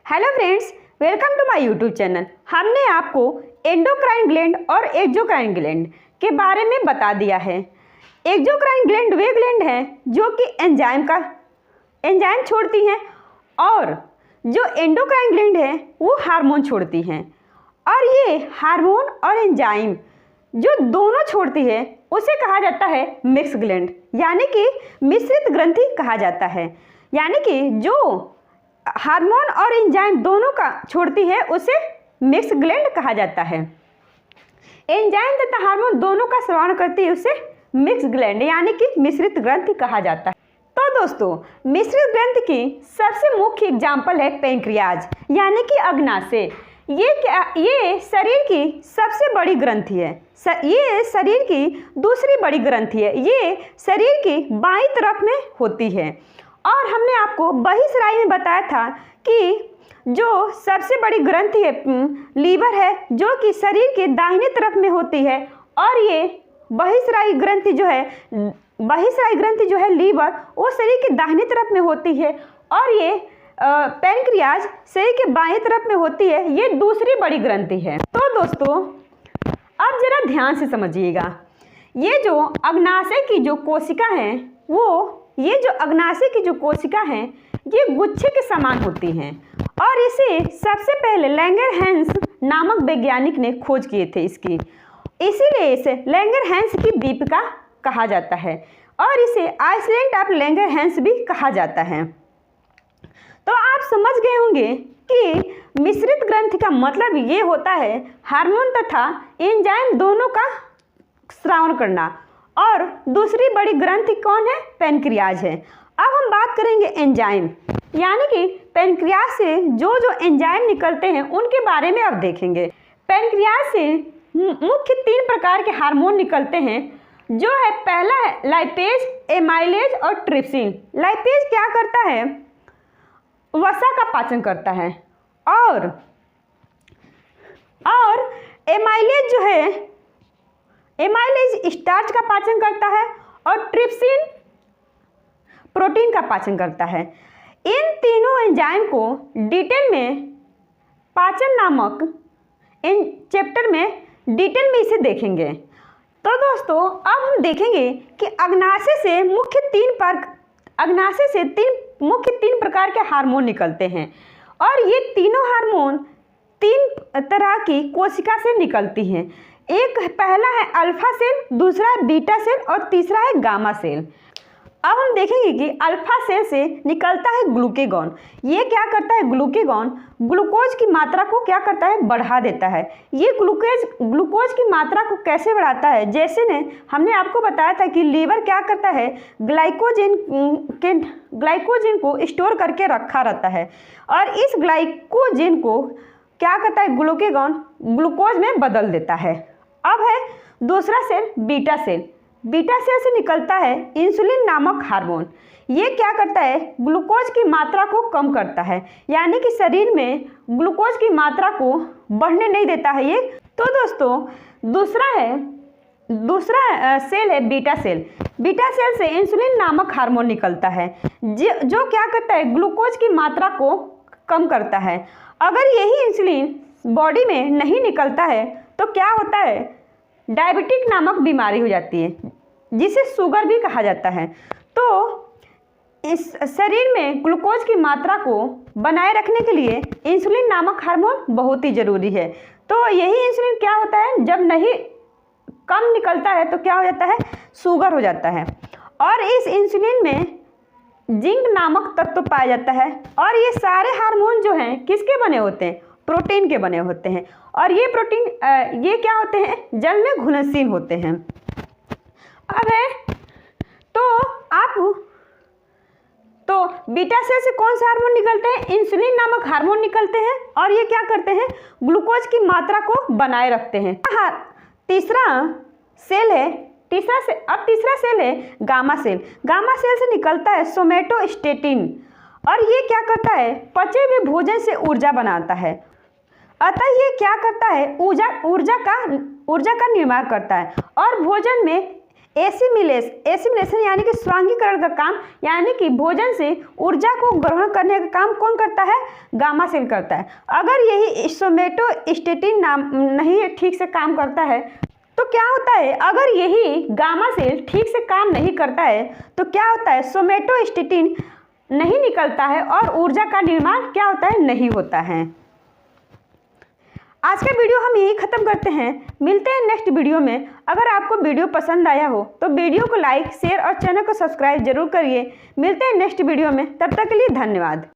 Hello friends, welcome to my YouTube channel. हमने आपको endocrine gland और एक्सोक्राइन ग्लैंड के बारे में बता दिया है। एक्सोक्राइन ग्लैंड वे ग्लैंड हैं जो कि एंजाइम छोड़ती हैं और जो एंडोक्राइन ग्लैंड है वो हार्मोन छोड़ती हैं। और ये हार्मोन और एंजाइम जो दोनों छोड़ती है उसे कहा जाता है मिक्स ग्लैंड, यानी कि मिश्रित ग्रंथि कहा जाता है। यानी कि जो हार्मोन और एंजाइम दोनों का छोड़ती है उसे मिक्स ग्लैंड कहा जाता है। एंजाइम तथा हार्मोन दोनों का स्राव करती है उसे मिक्स ग्लैंड यानी कि मिश्रित ग्रंथि कहा जाता है। तो दोस्तों, मिश्रित ग्रंथि की सबसे मुख्य एग्जाम्पल है पैंक्रियाज यानी कि अग्नाशय। ये शरीर की सबसे बड़ी ग्रंथि है। ये शरीर की दूसरी बड़ी ग्रंथि है। ये शरीर की बाईं तरफ में होती है। और हमने आपको बहिस्रावी में बताया था कि जो सबसे बड़ी ग्रंथि है लीवर है, जो कि शरीर के दाहिने तरफ में होती है। और ये बहिस्रावी ग्रंथि जो है लीवर, वो शरीर के दाहिने तरफ में होती है। और ये पैंक्रियाज शरीर के बाएं तरफ में होती है। ये दूसरी बड़ी ग्रंथि है। तो दोस्तों, अब जरा ध्यान से समझिएगा। ये जो अग्नाशय की जो कोशिका है ये गुच्छे के समान होती हैं। और इसे सबसे पहले लैंगरहैंस नामक वैज्ञानिक ने खोज किए थे इसीलिए इसे लैंगरहैंस की दीपिका कहा जाता है और इसे आइसलैंड ऑफ लैंगरहैंस भी कहा जाता है। तो आप समझ गए होंगे कि मिश्रित ग्रंथि का मतलब ये होता है हार्मोन तथा एंजाइम दोनों का स्राव करना। और दूसरी बड़ी ग्रंथि कौन है? पैंक्रियाज है। अब हम बात करेंगे एंजाइम, यानी कि पैंक्रियाज से जो एंजाइम निकलते हैं उनके बारे में अब देखेंगे। पैंक्रियाज से मुख्य 3 प्रकार के हार्मोन निकलते हैं, जो है पहला है लाइपेज, एमाइलेज और ट्रिप्सिन। लाइपेज क्या करता है? वसा का पाचन करता है। और एमाइलेज जो है, एमाइलेज स्टार्च का पाचन करता है और ट्रिप्सिन प्रोटीन का पाचन करता है। इन तीनों एंजाइम को डिटेल में पाचन नामक इन चैप्टर में डिटेल में इसे देखेंगे। तो दोस्तों, अब हम देखेंगे कि अग्नाशय से मुख्य 3 प्रकार के हार्मोन निकलते हैं। और ये तीनों हार्मोन 3 तरह की कोशिका से निकलती हैं। एक पहला है अल्फा सेल, दूसरा है बीटा सेल और तीसरा है गामा सेल। अब हम देखेंगे कि अल्फा सेल से निकलता है ग्लूकेगॉन। ये क्या करता है? ग्लूकेगॉन ग्लूकोज की मात्रा को क्या करता है? बढ़ा देता है। ये ग्लूकोज की मात्रा को कैसे बढ़ाता है? जैसे ने हमने आपको बताया था कि लीवर क्या करता है? ग्लाइकोजन को स्टोर करके रखा रहता है और इस ग्लाइकोजन को क्या करता है? ग्लूकेगॉन ग्लूकोज में बदल देता है। अब है दूसरा cell beta cell. Beta cell से निकलता है इंसुलिन नामक हार्मोन। ये क्या करता है? ग्लूकोज की मात्रा को कम करता है, यानी कि शरीर में ग्लूकोज की मात्रा को बढ़ने नहीं देता है ये। तो दोस्तों, दूसरा सेल है बीटा सेल। बीटा सेल से इंसुलिन नामक हार्मोन निकलता है जो क्या करता है? ग्लूकोज की मात्रा को कम करता है। अगर यही इंसुलिन बॉडी में नहीं निकलता है तो क्या होता है? डायबिटिक नामक बीमारी हो जाती है, जिसे शुगर भी कहा जाता है। तो इस शरीर में ग्लूकोज की मात्रा को बनाए रखने के लिए इंसुलिन नामक हार्मोन बहुत ही ज़रूरी है। तो यही इंसुलिन क्या होता है? जब नहीं कम निकलता है तो क्या हो जाता है? शुगर हो जाता है। और इस इंसुलिन में जिंक नामक तत्व पाया जाता है। और ये सारे हार्मोन जो हैं किसके बने होते हैं? प्रोटीन के बने होते हैं। और ये प्रोटीन ये क्या होते हैं? जल में घुलनशील होते हैं। अब है तो बीटा सेल से कौन से हार्मोन निकलते हैं? इंसुलिन नामक हार्मोन निकलते हैं। और ये क्या करते हैं? ग्लूकोज की मात्रा को बनाए रखते हैं। तीसरा सेल है गामा सेल। गामा सेल से निकलता है सोमेटोस्टेटिन। और ये क्या करता है? पचे हुए भोजन से ऊर्जा बनाता है। अतः ये क्या करता है? ऊर्जा का निर्माण करता है और भोजन में एसिमिलेशन यानी कि स्वांगीकरण का काम, यानी कि भोजन से ऊर्जा को ग्रहण करने का काम कौन करता है? गामा सेल करता है। अगर यही सोमेटोस्टेटिन नहीं ठीक से काम करता है तो क्या होता है? अगर यही गामा सेल ठीक से काम नहीं करता है तो क्या होता है? सोमेटोस्टेटिन नहीं निकलता है और ऊर्जा का निर्माण क्या होता है? नहीं होता है। आज का वीडियो हम यही ख़त्म करते हैं। मिलते हैं नेक्स्ट वीडियो में। अगर आपको वीडियो पसंद आया हो तो वीडियो को लाइक, शेयर और चैनल को सब्सक्राइब जरूर करिए। मिलते हैं नेक्स्ट वीडियो में, तब तक के लिए धन्यवाद।